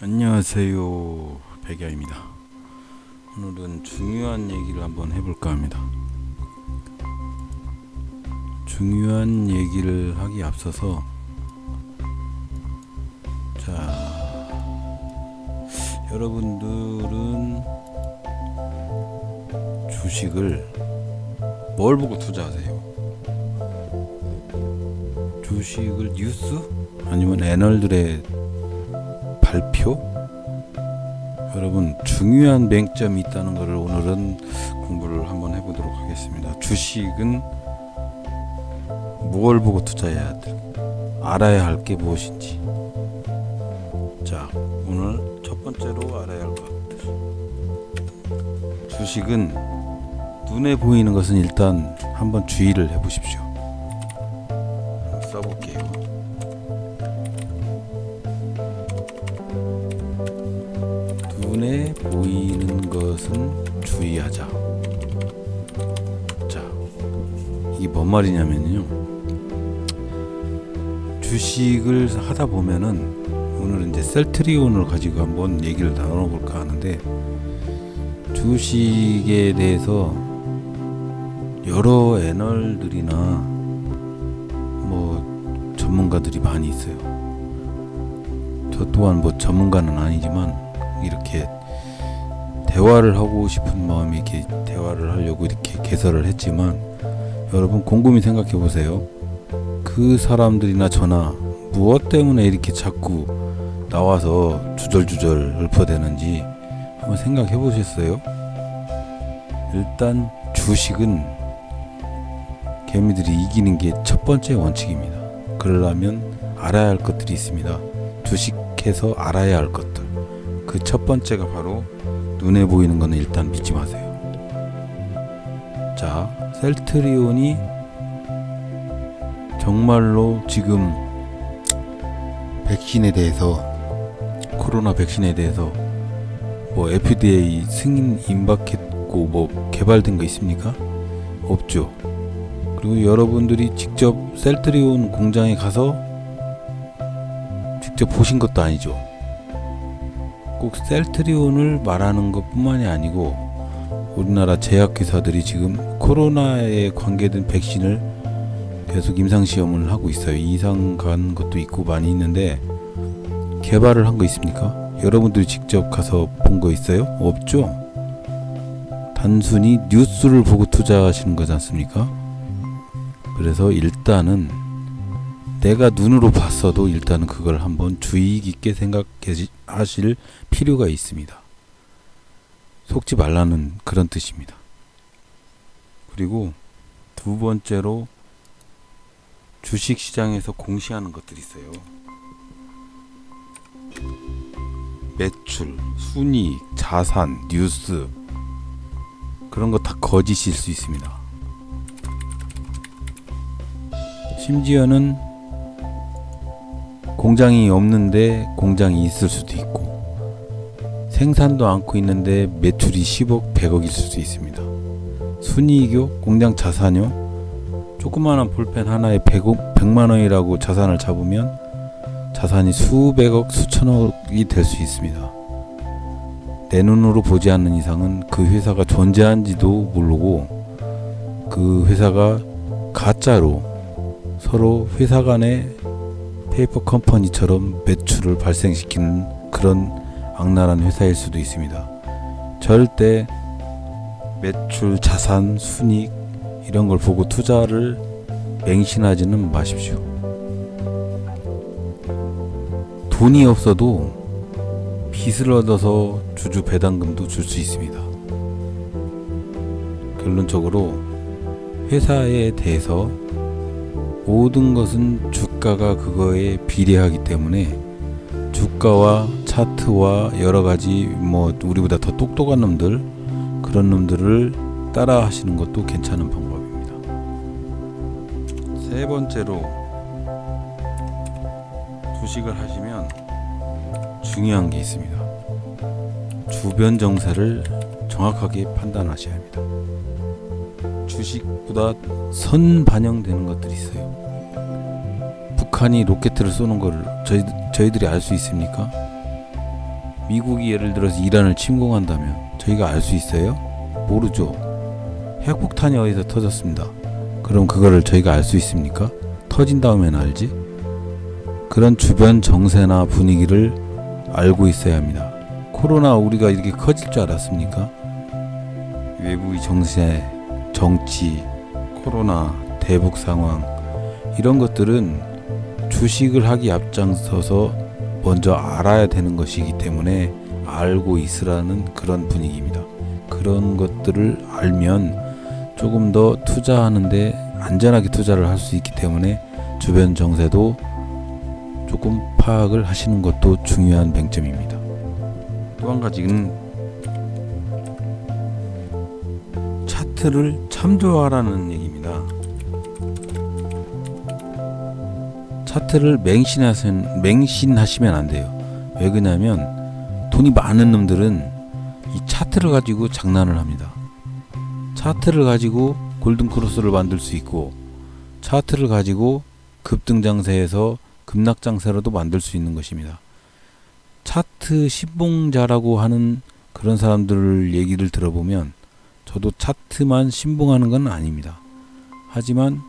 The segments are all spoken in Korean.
안녕하세요, 백야입니다. 오늘은 중요한 얘기를 한번 해볼까 합니다. 중요한 얘기를 하기 앞서서 여러분들은 주식을 뭘 보고 투자하세요? 주식을 뉴스? 아니면 애널들의 발표? 여러분, 중요한 맹점이 있다는 것을 오늘은 공부를 한번 해보도록 하겠습니다. 주식은 뭘 보고 투자해야 돼? 알아야 할 게 무엇인지. 자, 오늘 첫 번째로 알아야 할 것들. 주식은 눈에 보이는 것은 일단 한번 주의를 해보십시오. 한번 써볼게요. 눈에 보이는 것은 주의하자. 자, 이게 뭔 말이냐면요, 주식을 하다 보면은 오늘은 이제 셀트리온을 가지고 한번 얘기를 나눠볼까 하는데, 주식에 대해서 여러 애널들이나 뭐 전문가들이 많이 있어요. 저 또한 뭐 전문가는 아니지만 이렇게 대화를 하고 싶은 마음이 이렇게 대화를 하려고 이렇게 개설을 했지만, 여러분 곰곰이 생각해 보세요. 그 사람들이나 저나 무엇 때문에 이렇게 자꾸 나와서 주절주절 읊어대는지 한번 생각해 보셨어요? 일단 주식은 개미들이 이기는 게 첫 번째 원칙입니다. 그러려면 알아야 할 것들이 있습니다. 주식해서 알아야 할 것들. 그 첫 번째가 바로 눈에 보이는 거는 일단 믿지 마세요. 자, 셀트리온이 정말로 지금 백신에 대해서, 코로나 백신에 대해서 뭐 FDA 승인 임박했고 뭐 개발된 거 있습니까? 없죠. 그리고 여러분들이 직접 셀트리온 공장에 가서 직접 보신 것도 아니죠. 꼭 셀트리온을 말하는 것뿐만이 아니고 우리나라 제약회사들이 지금 코로나에 관계된 백신을 계속 임상시험을 하고 있어요. 이상 간 것도 있고 많이 있는데, 개발을 한 거 있습니까? 여러분들이 직접 가서 본 거 있어요? 없죠? 단순히 뉴스를 보고 투자하시는 거지 않습니까? 그래서 일단은 내가 눈으로 봤어도 일단은 그걸 한번 주의 깊게 생각하실 필요가 있습니다. 속지 말라는 그런 뜻입니다. 그리고 두 번째로 주식시장에서 공시하는 것들이 있어요. 매출, 순이익, 자산, 뉴스, 그런 거 다 거짓일 수 있습니다. 심지어는 공장이 없는데 공장이 있을 수도 있고, 생산도 않고 있는데 매출이 10억, 100억일 수도 있습니다. 순이익이요? 공장 자산이요? 조그마한 볼펜 하나에 100만 원이라고 자산을 잡으면 자산이 수백억, 수천억이 될 수 있습니다. 내 눈으로 보지 않는 이상은 그 회사가 존재한지도 모르고, 그 회사가 가짜로 서로 회사 간의 페이퍼 컴퍼니처럼 매출을 발생시키는 그런 악랄한 회사일 수도 있습니다. 절대 매출, 자산, 순이익 이런 걸 보고 투자를 맹신하지는 마십시오. 돈이 없어도 빚을 얻어서 주주 배당금도 줄 수 있습니다. 결론적으로 회사에 대해서 모든 것은 주가가 그거에 비례하기 때문에 주가와 차트와 여러가지 뭐 우리보다 더 똑똑한 놈들, 그런 놈들을 따라 하시는 것도 괜찮은 방법입니다. 세 번째로, 주식을 하시면 중요한 게 있습니다. 주변 정세를 정확하게 판단하셔야 합니다. 주식보다 선반영되는 것들이 있어요. 북한이 로켓을 쏘는 걸 저희들이 알 수 있습니까? 미국이 예를 들어서 이란을 침공한다면 저희가 알 수 있어요? 모르죠. 핵폭탄이 어디서 터졌습니다. 그럼 그거를 저희가 알 수 있습니까? 터진 다음에는 알지? 그런 주변 정세나 분위기를 알고 있어야 합니다. 코로나 우리가 이렇게 커질 줄 알았습니까? 외부의 정세, 정치, 코로나, 대북 상황 이런 것들은 주식을 하기 앞장서서 먼저 알아야 되는 것이기 때문에 알고 있으라는 그런 분위기입니다. 그런 것들을 알면 조금 더 투자하는데 안전하게 투자를 할 수 있기 때문에 주변 정세도 조금 파악을 하시는 것도 중요한 쟁점입니다. 또 한 가지는 차트를 참조하라는 얘기입니다. 차트를 맹신하시면 안 돼요. 왜 그러냐면 돈이 많은 놈들은 이 차트를 가지고 장난을 합니다. 차트를 가지고 골든크로스를 만들 수 있고 차트를 가지고 급등장세에서 급락장세로도 만들 수 있는 것입니다. 차트 신봉자라고 하는 그런 사람들 얘기를 들어보면 저도 차트만 신봉하는 건 아닙니다. 하지만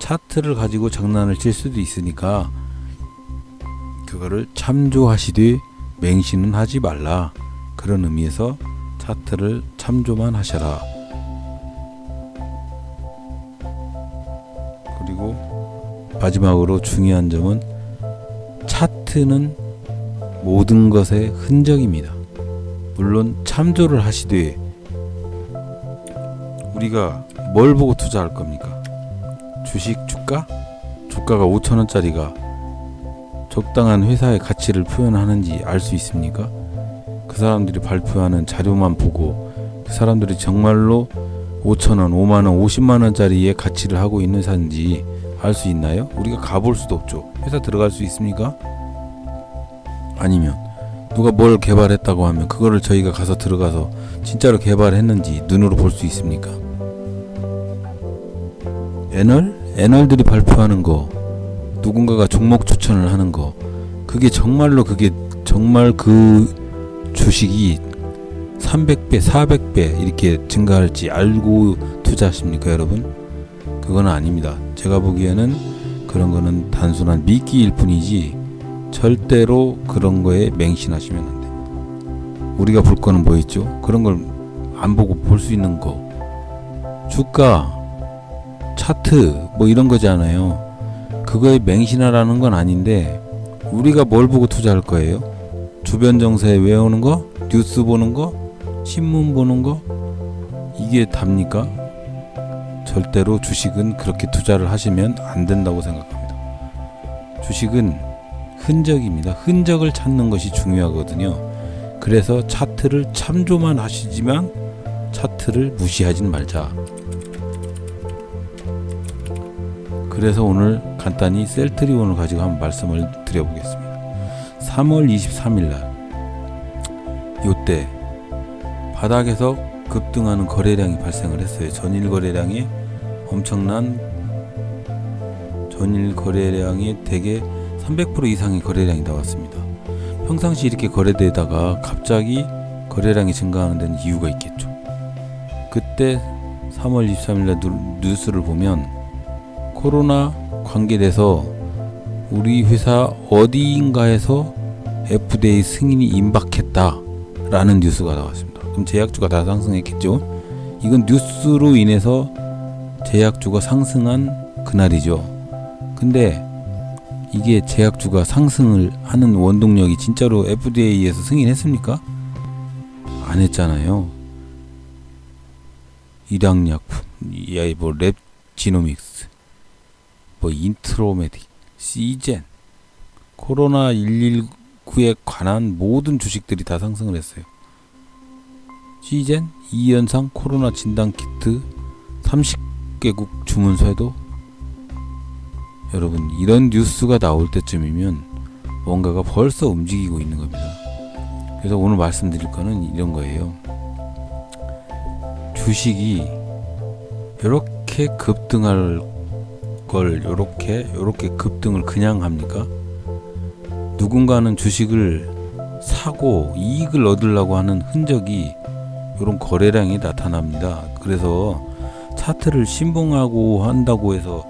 차트를 가지고 장난을 칠 수도 있으니까 그거를 참조하시되 맹신은 하지 말라. 그런 의미에서 차트를 참조만 하셔라. 그리고 마지막으로 중요한 점은 차트는 모든 것의 흔적입니다. 물론 참조를 하시되 우리가 뭘 보고 투자할 겁니까? 주식 주가? 주가가 5,000원짜리가 적당한 회사의 가치를 표현하는지 알 수 있습니까? 그 사람들이 발표하는 자료만 보고 그 사람들이 정말로 5,000원, 5만원, 50만원짜리의 가치를 하고 있는 회사인지 알 수 있나요? 우리가 가볼 수도 없죠. 회사 들어갈 수 있습니까? 아니면 누가 뭘 개발했다고 하면 그거를 저희가 가서 들어가서 진짜로 개발했는지 눈으로 볼 수 있습니까? 애널들이 발표하는 거, 누군가가 종목 추천을 하는 거, 그게 정말 그 주식이 300배, 400배 이렇게 증가할지 알고 투자하십니까, 여러분? 그건 아닙니다. 제가 보기에는 그런 거는 단순한 미끼일 뿐이지 절대로 그런 거에 맹신하시면 안 돼요. 우리가 볼 거는 뭐 있죠? 그런 걸 안 보고 볼 수 있는 거. 주가, 차트 뭐 이런 거잖아요. 그거에 맹신하라는 건 아닌데 우리가 뭘 보고 투자할 거예요? 주변 정세 외우는 거? 뉴스 보는 거? 신문 보는 거? 이게 답니까? 절대로 주식은 그렇게 투자를 하시면 안 된다고 생각합니다. 주식은 흔적입니다. 흔적을 찾는 것이 중요하거든요. 그래서 차트를 참조만 하시지만 차트를 무시하진 말자. 그래서 오늘 간단히 셀트리온을 가지고 한번 말씀을 드려보겠습니다. 3월 23일 날 요때 바닥에서 급등하는 거래량이 발생을 했어요. 전일 거래량이 엄청난 전일 거래량이 대개 300% 이상의 거래량이 나왔습니다. 평상시 이렇게 거래되다가 갑자기 거래량이 증가하는 데는 이유가 있겠죠. 그때 3월 23일날 뉴스를 보면 코로나 관계돼서 우리 회사 어디인가에서 FDA 승인이 임박했다라는 뉴스가 나왔습니다. 그럼 제약주가 다 상승했겠죠. 이건 뉴스로 인해서 제약주가 상승한 그날이죠. 근데 이게 제약주가 상승을 하는 원동력이 진짜로 FDA에서 승인했습니까? 안 했잖아요. 일양약품, 뭐 랩지노믹스, 뭐 인트로메딕, 시젠, 코로나 119에 관한 모든 주식들이 다 상승을 했어요. 시젠, 이연상 코로나 진단키트 30개국 주문서에도 여러분 이런 뉴스가 나올 때쯤이면 뭔가가 벌써 움직이고 있는 겁니다. 그래서 오늘 말씀드릴 거는 이런 거예요. 주식이 이렇게 급등할 걸 요렇게 급등을 그냥 합니까? 누군가는 주식을 사고 이익을 얻으려고 하는 흔적이 이런 거래량이 나타납니다. 그래서 차트를 신봉하고 한다고 해서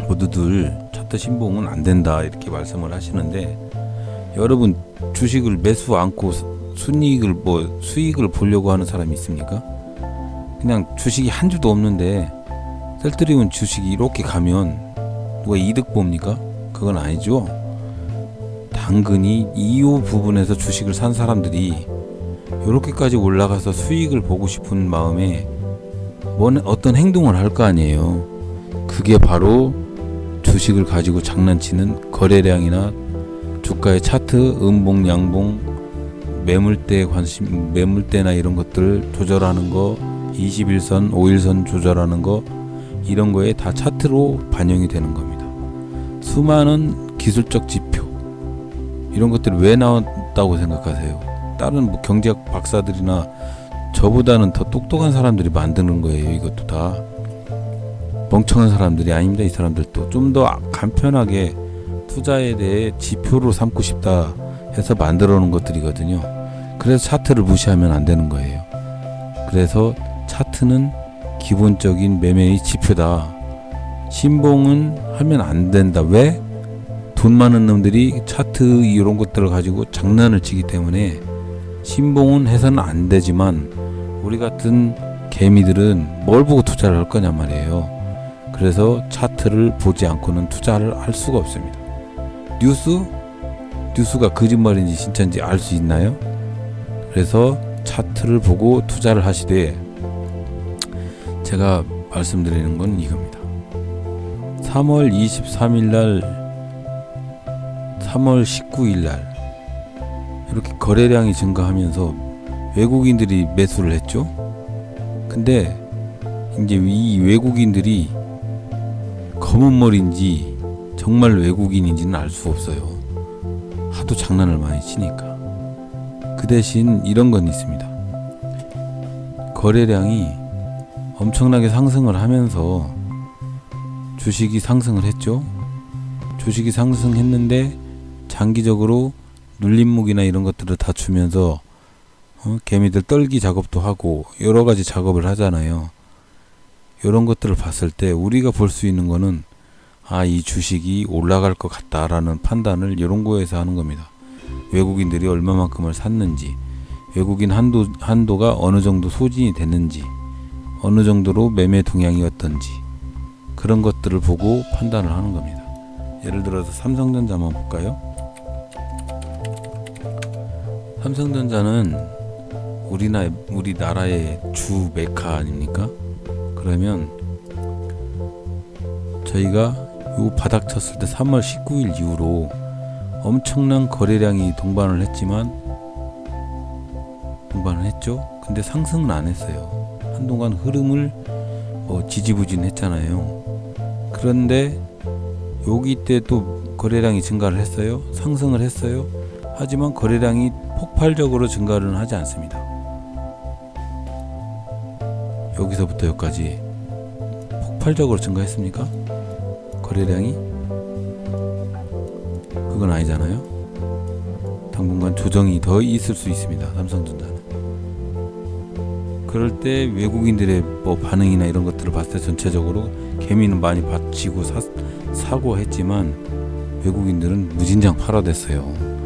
모두들 차트 신봉은 안 된다 이렇게 말씀을 하시는데, 여러분 주식을 매수 않고 순이익을 수익을 보려고 하는 사람이 있습니까? 그냥 주식이 한 주도 없는데 셀트리온 주식이 이렇게 가면 누가 이득 봅니까? 그건 아니죠. 당근이 이 부분에서 주식을 산 사람들이 이렇게까지 올라가서 수익을 보고 싶은 마음에 어떤 행동을 할 거 아니에요. 그게 바로 주식을 가지고 장난치는 거래량이나 주가의 차트, 음봉, 양봉, 매물대나 이런 것들을 조절하는 거, 21선, 5일선 조절하는 거, 이런 거에 다 차트로 반영이 되는 겁니다. 수많은 기술적 지표, 이런 것들이 왜 나왔다고 생각하세요? 다른 경제학 박사들이나 저보다는 더 똑똑한 사람들이 만드는 거예요. 이것도 다 멍청한 사람들이 아닙니다. 이 사람들도 좀 더 간편하게 투자에 대해 지표로 삼고 싶다 해서 만들어 놓은 것들이거든요. 그래서 차트를 무시하면 안 되는 거예요. 그래서 차트는 기본적인 매매의 지표다. 신봉은 하면 안 된다. 왜? 돈 많은 놈들이 차트 이런 것들을 가지고 장난을 치기 때문에 신봉은 해서는 안 되지만, 우리 같은 개미들은 뭘 보고 투자를 할 거냐 말이에요. 그래서 차트를 보지 않고는 투자를 할 수가 없습니다. 뉴스가 거짓말인지 진짜인지 알 수 있나요? 그래서 차트를 보고 투자를 하시되, 제가 말씀드리는 건 이겁니다. 3월 23일 날, 3월 19일 날 이렇게 거래량이 증가하면서 외국인들이 매수를 했죠. 근데 이제 이 외국인들이 검은 머리인지 정말 외국인인지는 알 수 없어요. 하도 장난을 많이 치니까. 그 대신 이런 건 있습니다. 거래량이 엄청나게 상승을 하면서 주식이 상승을 했죠. 주식이 상승했는데 장기적으로 눌림목이나 이런 것들을 다 주면서 개미들 떨기 작업도 하고 여러 가지 작업을 하잖아요. 이런 것들을 봤을 때 우리가 볼 수 있는 거는, 이 주식이 올라갈 것 같다라는 판단을 이런 거에서 하는 겁니다. 외국인들이 얼마만큼을 샀는지, 외국인 한도가 어느 정도 소진이 됐는지, 어느 정도로 매매 동향이었던지, 그런 것들을 보고 판단을 하는 겁니다. 예를 들어서 삼성전자만 볼까요? 삼성전자는 우리나라의 주 메카 아닙니까? 그러면 저희가 요 바닥 쳤을 때 3월 19일 이후로 엄청난 거래량이 동반을 했죠. 근데 상승은 안 했어요. 한동안 흐름을 지지부진했잖아요. 그런데 여기 때 또 거래량이 증가를 했어요. 상승을 했어요. 하지만 거래량이 폭발적으로 증가를 하지 않습니다. 여기서부터 여기까지 폭발적으로 증가했습니까? 거래량이? 그건 아니잖아요. 당분간 조정이 더 있을 수 있습니다. 삼성전자는. 그럴 때 외국인들의 반응이나 이런 것들을 봤을 때 전체적으로 개미는 많이 받치고 사고 했지만 외국인들은 무진장 팔아댔어요.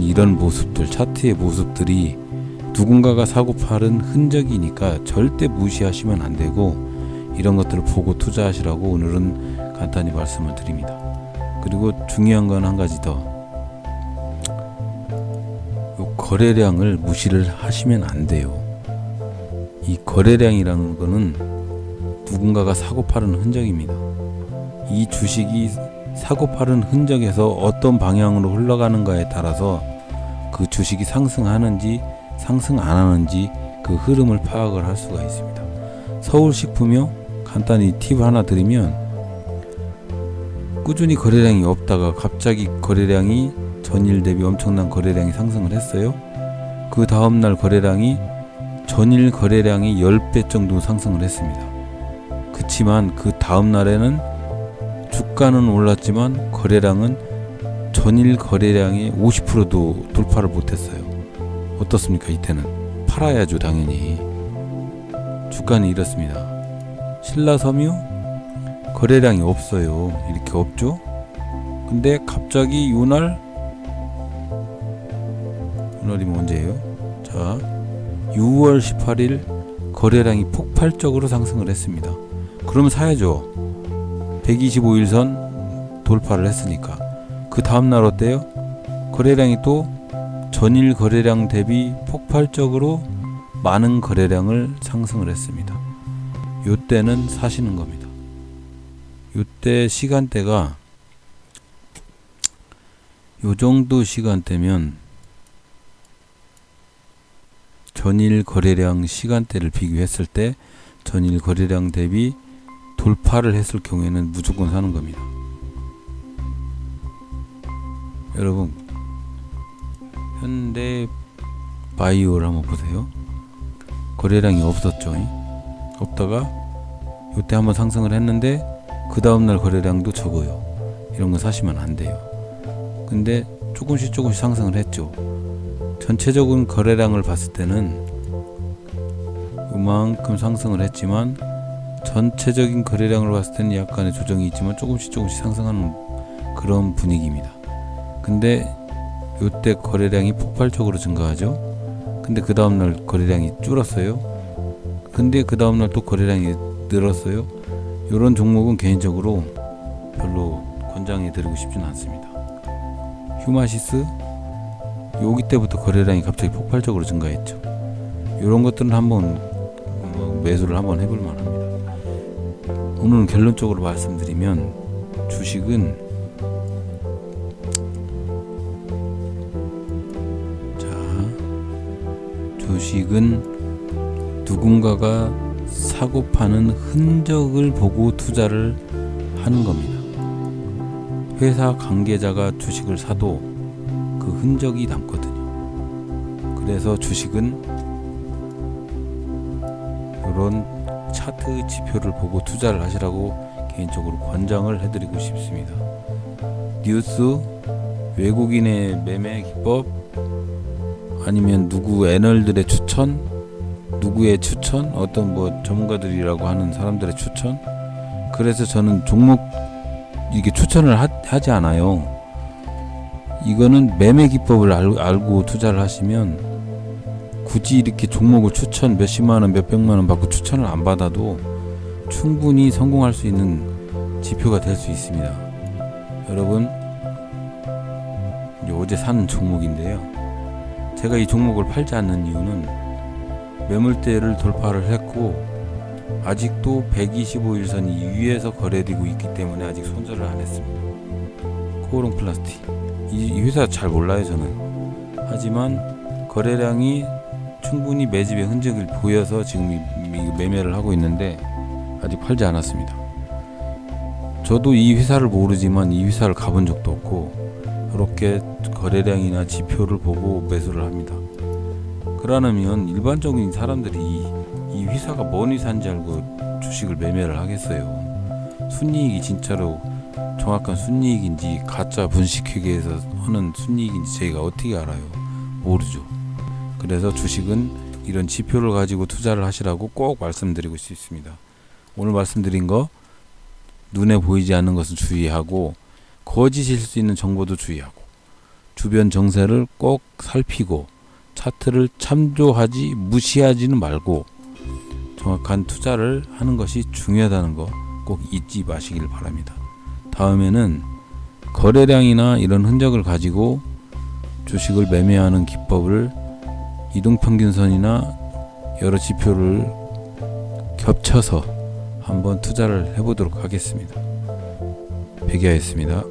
이런 모습들, 차트의 모습들이 누군가가 사고 팔은 흔적이니까 절대 무시하시면 안 되고, 이런 것들을 보고 투자하시라고 오늘은 간단히 말씀을 드립니다. 그리고 중요한 건 한 가지 더. 거래량을 무시를 하시면 안 돼요. 이 거래량이라는 거는 누군가가 사고 파는 흔적입니다. 이 주식이 사고 파는 흔적에서 어떤 방향으로 흘러가는가에 따라서 그 주식이 상승하는지 상승 안 하는지 그 흐름을 파악을 할 수가 있습니다. 서울식품이요, 간단히 팁 하나 드리면, 꾸준히 거래량이 없다가 갑자기 거래량이 전일 대비 엄청난 거래량이 상승을 했어요. 그 다음날 거래량이 전일 거래량이 10배 정도 상승을 했습니다. 그치만 그 다음날에는 주가는 올랐지만 거래량은 전일 거래량의 50%도 돌파를 못했어요. 어떻습니까? 이때는 팔아야죠, 당연히. 주가는 이렇습니다. 신라섬유 거래량이 없어요. 이렇게 없죠. 근데 갑자기 요날이면 언제예요? 자, 6월 18일 거래량이 폭발적으로 상승을 했습니다. 그러면 사야죠. 125일선 돌파를 했으니까. 그 다음날 어때요? 거래량이 또 전일 거래량 대비 폭발적으로 많은 거래량을 상승을 했습니다. 요때는 사시는 겁니다. 요때 시간대가 요 정도 시간대면 전일 거래량 시간대를 비교했을 때 전일 거래량 대비 돌파를 했을 경우에는 무조건 사는 겁니다. 여러분, 현대 바이오를 한번 보세요. 거래량이 없었죠. 없다가 요때 한번 상승을 했는데 그 다음날 거래량도 적어요. 이런 거 사시면 안 돼요. 근데 조금씩 상승을 했죠. 전체적인 거래량을 봤을 때는 이만큼 상승을 했지만 전체적인 거래량을 봤을 때는 약간의 조정이 있지만 조금씩 상승하는 그런 분위기입니다. 근데 요때 거래량이 폭발적으로 증가하죠. 근데 그 다음날 거래량이 줄었어요. 근데 그 다음날 또 거래량이 늘었어요. 요런 종목은 개인적으로 별로 권장해 드리고 싶지는 않습니다. 휴마시스 여기 때부터 거래량이 갑자기 폭발적으로 증가했죠. 요런 것들은 한번 매수를 한번 해볼 만합니다. 오늘은 결론적으로 말씀드리면 주식은 누군가가 사고 파는 흔적을 보고 투자를 하는 겁니다. 회사 관계자가 주식을 사도 그 흔적이 남거든요. 그래서 주식은 이런 차트 지표를 보고 투자를 하시라고 개인적으로 권장을 해드리고 싶습니다. 뉴스, 외국인의 매매 기법, 아니면 누구 애널들의 추천, 누구의 추천, 어떤 전문가들이라고 하는 사람들의 추천. 그래서 저는 종목 이게 추천을 하지 않아요. 이거는 매매 기법을 알고 투자를 하시면 굳이 이렇게 종목을 추천 몇십만원 몇백만원 받고 추천을 안 받아도 충분히 성공할 수 있는 지표가 될 수 있습니다. 여러분, 어제 산 종목인데요, 제가 이 종목을 팔지 않는 이유는 매물대를 돌파를 했고 아직도 125일선이 위에서 거래되고 있기 때문에 아직 손절을 안 했습니다. 코오롱 플라스틱, 이 회사 잘 몰라요 저는. 하지만 거래량이 충분히 매집의 흔적을 보여서 지금 매매를 하고 있는데 아직 팔지 않았습니다. 저도 이 회사를 모르지만 이 회사를 가본 적도 없고 이렇게 거래량이나 지표를 보고 매수를 합니다. 그러면 일반적인 사람들이 이 회사가 뭔 회사인지 알고 주식을 매매를 하겠어요? 순이익이 진짜로 정확한 순이익인지 가짜 분식회계에서 하는 순이익인지 저희가 어떻게 알아요? 모르죠. 그래서 주식은 이런 지표를 가지고 투자를 하시라고 꼭 말씀드리고 싶습니다. 오늘 말씀드린 거 눈에 보이지 않는 것은 주의하고 거짓일 수 있는 정보도 주의하고 주변 정세를 꼭 살피고 차트를 참조하지 무시하지는 말고 정확한 투자를 하는 것이 중요하다는 거 꼭 잊지 마시길 바랍니다. 다음에는 거래량이나 이런 흔적을 가지고 주식을 매매하는 기법을 이동평균선이나 여러 지표를 겹쳐서 한번 투자를 해보도록 하겠습니다. 백야였습니다.